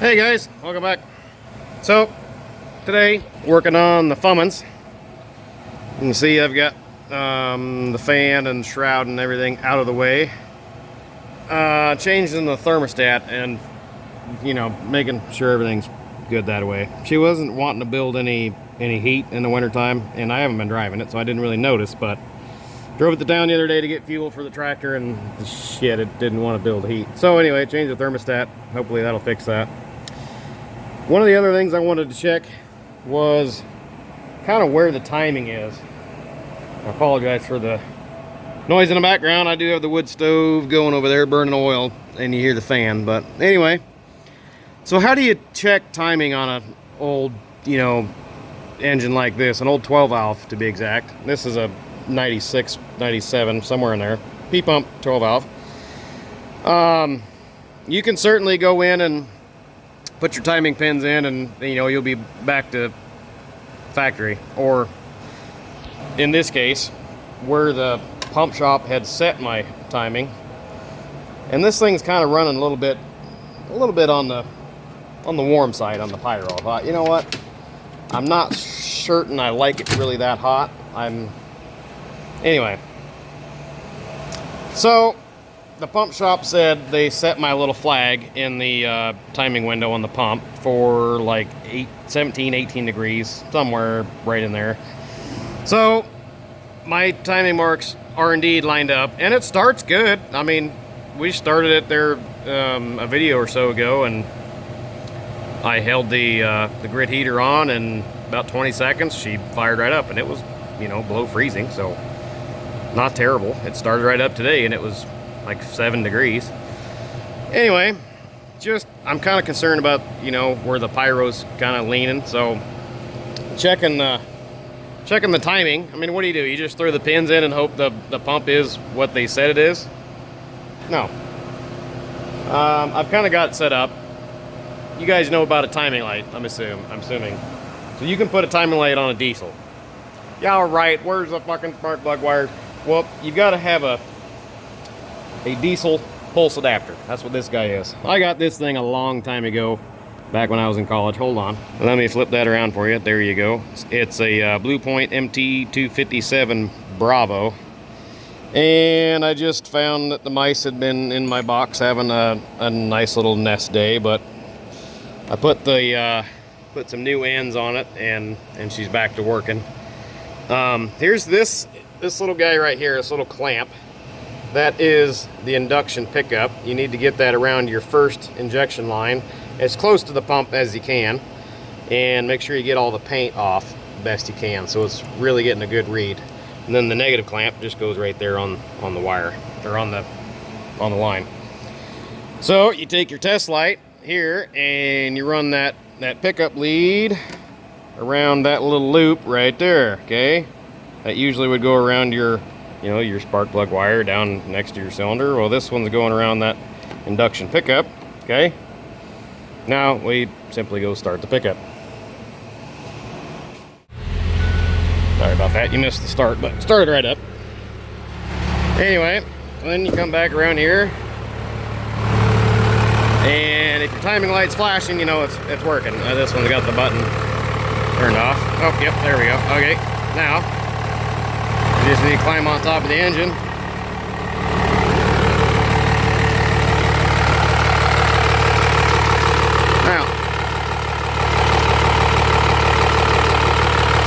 Hey guys, welcome back. So today working on the Cummins. You can see I've got the fan and shroud and everything out of the way. Changing the thermostat and making sure everything's good that way. She wasn't wanting to build any heat in the wintertime, and I haven't been driving it, so I didn't really notice, but drove it down the other day to get fuel for the tractor, and shit, it didn't want to build heat. So anyway, changed the thermostat. Hopefully that'll fix that. One of the other things I wanted to check was kind of where the timing is. I apologize for the noise in the background. I do have the wood stove going over there burning oil, and you hear the fan. But anyway, so how do you check timing on an old, engine like this? An old 12 valve to be exact. This is a 96, 97, somewhere in there. P-pump 12 valve. You can certainly go in and put your timing pins in, and you'll be back to factory. Or in this case, where the pump shop had set my timing, and this thing's kind of running a little bit on the warm side on the pyro. I thought, you know what, I'm not certain I like it really that hot. Anyway, so the pump shop said they set my little flag in the timing window on the pump for like 17, 18 degrees, somewhere right in there. So my timing marks are indeed lined up, and it starts good. I mean, we started it there a video or so ago, and I held the grid heater on, and about 20 seconds she fired right up, and it was below freezing, so not terrible. It started right up today, and it was like 7 degrees. Anyway, I'm kind of concerned about where the pyro's kind of leaning, so checking the timing. I mean, what do? You just throw the pins in and hope the pump is what they said it is? No. I've kind of got it set up. You guys know about a timing light, I'm assuming. So you can put a timing light on a diesel. Yeah, all right, where's the fucking spark plug wires? Well, you've got to have a diesel pulse adapter. That's what this guy is. I got this thing a long time ago, back when I was in college. Hold on. Let me flip that around for you. There you go. It's a Blue Point MT257 Bravo. And I just found that the mice had been in my box having a nice little nest day, but I put some new ends on it, and she's back to working. Here's this little guy right here, this little clamp. That is the induction pickup. You need to get that around your first injection line as close to the pump as you can, and make sure you get all the paint off best you can, so it's really getting a good read. And then the negative clamp just goes right there on the wire, or on the line. So you take your test light here and you run that pickup lead around that little loop right there. Okay, that usually would go around your your spark plug wire down next to your cylinder. Well, this one's going around that induction pickup. Okay, now we simply go start the pickup. Sorry about that, you missed the start, but it started right up. Anyway, then you come back around here, and if your timing light's flashing, it's working. This one's got the button turned off. Oh, yep, there we go. Okay, now you just need to climb on top of the engine. Now,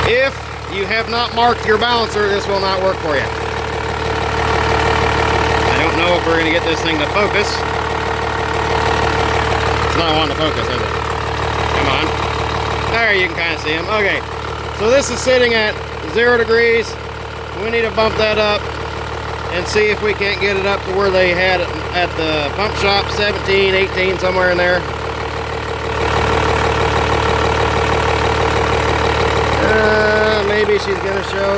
if you have not marked your balancer, this will not work for you. I don't know if we're going to get this thing to focus. It's not wanting to focus, is it? Come on. There, you can kind of see him. Okay, so this is sitting at 0 degrees. We need to bump that up and see if we can't get it up to where they had it at the pump shop, 17, 18, somewhere in there. Maybe she's gonna show.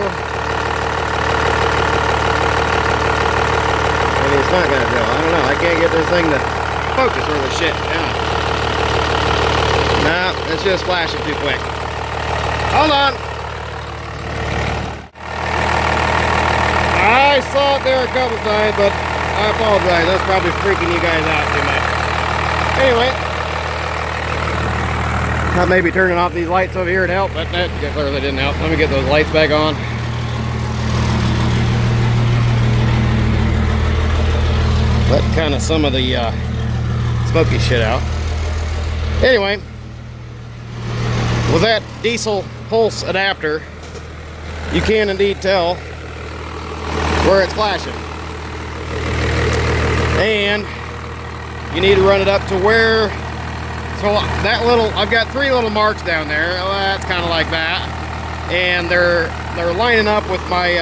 Maybe it's not gonna show. I don't know. I can't get this thing to focus or the shit. No, it's just flashing too quick. Hold on. I saw it there a couple times, but I apologize. That's probably freaking you guys out too much. Anyway, Thought maybe turning off these lights over here would help, but that clearly didn't help. Let me get those lights back on. Let kind of some of the smoky shit out. Anyway, with that diesel pulse adapter, you can indeed tell where it's flashing. And you need to run it up to where, so that little, I've got 3 little marks down there. Well, that's kind of like that. And they're lining up with my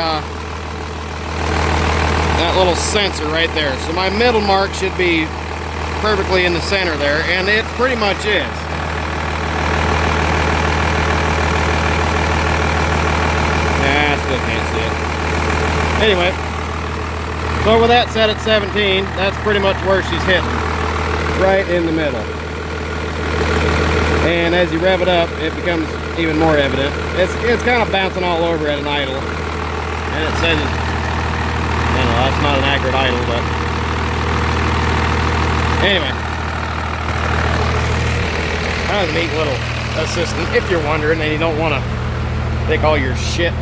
that little sensor right there. So my middle mark should be perfectly in the center there, and it pretty much is. Nah, I still can't see it. Anyway, so with that set at 17, that's pretty much where she's hitting. Right in the middle. And as you rev it up, it becomes even more evident. It's kind of bouncing all over at an idle. And it says, you know, that's not an accurate idle, but anyway. That was a neat little assistant. If you're wondering and you don't want to take all your shit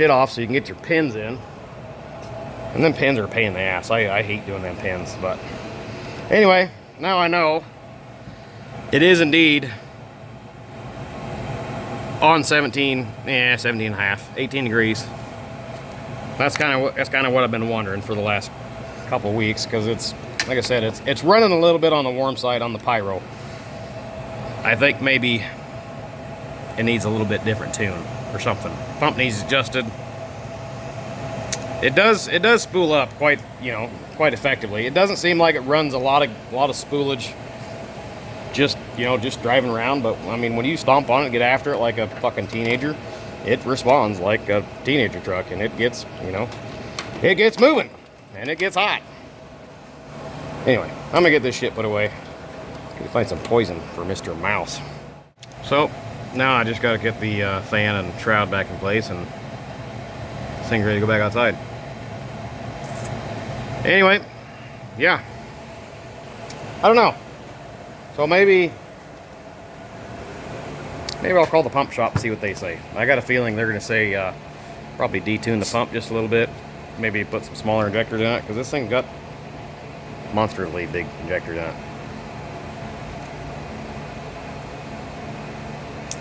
off so you can get your pins in. And then pins are a pain in the ass. I hate doing them pins, but anyway, now I know it is indeed on 17 and a half, 18 degrees. That's kind of what I've been wondering for the last couple of weeks, because it's, like I said, it's running a little bit on the warm side on the pyro. I think maybe it needs a little bit different tune or something. Pump needs adjusted. It does spool up quite effectively. It doesn't seem like it runs a lot of spoolage just driving around, but I mean, when you stomp on it and get after it like a fucking teenager, it responds like a teenager truck, and it gets moving and it gets hot. Anyway, I'm gonna get this shit put away. Gonna find some poison for Mr. Mouse. So now I just gotta get the fan and shroud back in place, and this thing's ready to go back outside. Anyway, yeah, I don't know. So maybe I'll call the pump shop and see what they say. I got a feeling they're gonna say probably detune the pump just a little bit, maybe put some smaller injectors in it, because this thing got monstrously big injectors in it.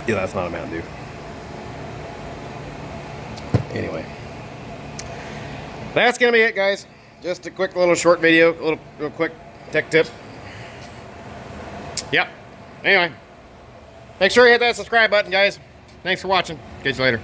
Yeah, that's not a Mountain Dew. Anyway, that's gonna be it, guys. Just a quick little short video, a little quick tech tip. Yep. Anyway, make sure you hit that subscribe button, guys. Thanks for watching. Catch you later.